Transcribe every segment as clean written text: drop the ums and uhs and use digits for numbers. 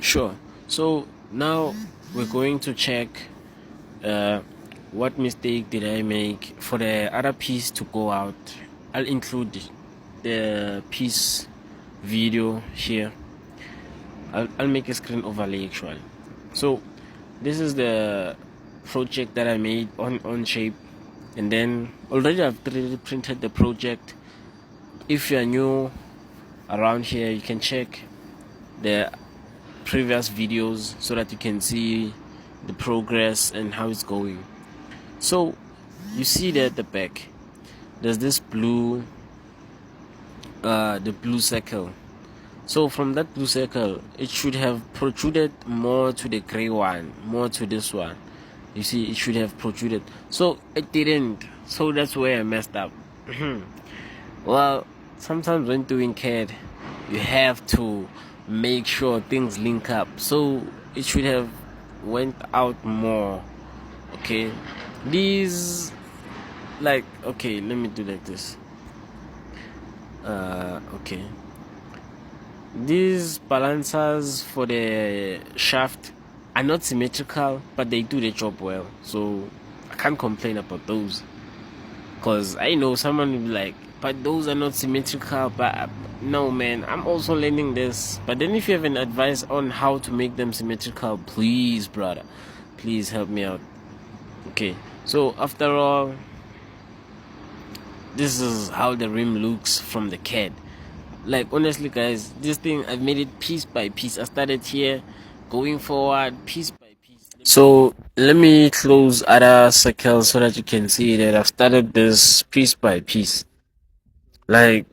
Sure. So now we're going to check uh, what mistake did I make for the other piece to go out. I'll include the piece video here. I'll make a screen overlay actually. So this is the project that I made on Onshape, and then already I've 3D printed the project. If you're new around here, you can check the previous videos so that you can see the progress and how it's going. So you see that at the back there's this blue the blue circle. So from that blue circle it should have protruded more to the gray one, more to this one. You see, it should have protruded, so it didn't. So that's where I messed up. Well, sometimes when doing CAD you have to make sure things link up, so it should have went out more. Okay, these, like, okay, let me do like this. Okay, these balancers for the shaft are not symmetrical, but they do the job well, so I can't complain about those. Because I know someone will be like, but those are not symmetrical. But no, man, I'm also learning this. But then if you have an advice on how to make them symmetrical, please, brother, please help me out. Okay, so after all, this is how the rim looks from the CAD. Like, honestly, guys, this thing, I've made it piece by piece. I started here, going forward piece by piece. So let me close other circles so that you can see that I've started this piece by piece. Like,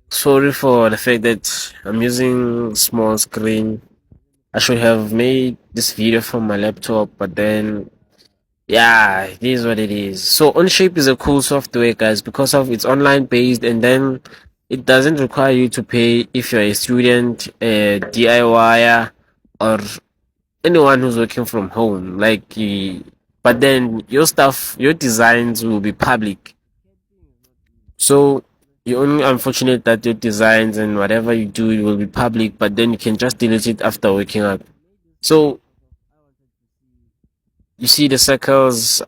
sorry for the fact that I'm using small screen. I should have made this video from my laptop, but then yeah, it is what it is. So Onshape is a cool software, guys, because of it's online based, and then it doesn't require you to pay if you're a student, a DIYer, or anyone who's working from home. Like, but then your stuff, your designs will be public. So you're only unfortunate that your designs and whatever you do it will be public, but then you can just delete it after waking up. So you see the circles,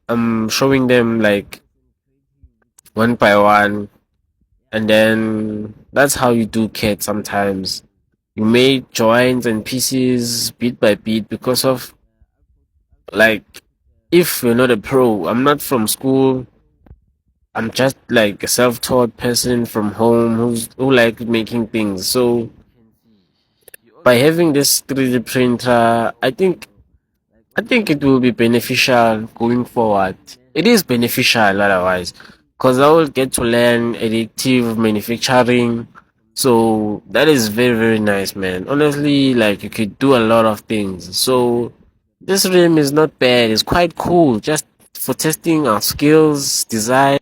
I'm showing them like one by one, and then that's how you do CAD sometimes. You make joints and pieces bit by bit because of, like, if you're not a pro, I'm not from school, I'm just like a self-taught person from home who like making things. So by having this 3D printer, I think it will be beneficial going forward. It is beneficial otherwise, because I will get to learn additive manufacturing. So that is very, very nice, man. Honestly, like, you could do a lot of things. So this rim is not bad. It's quite cool, just for testing our skills, design.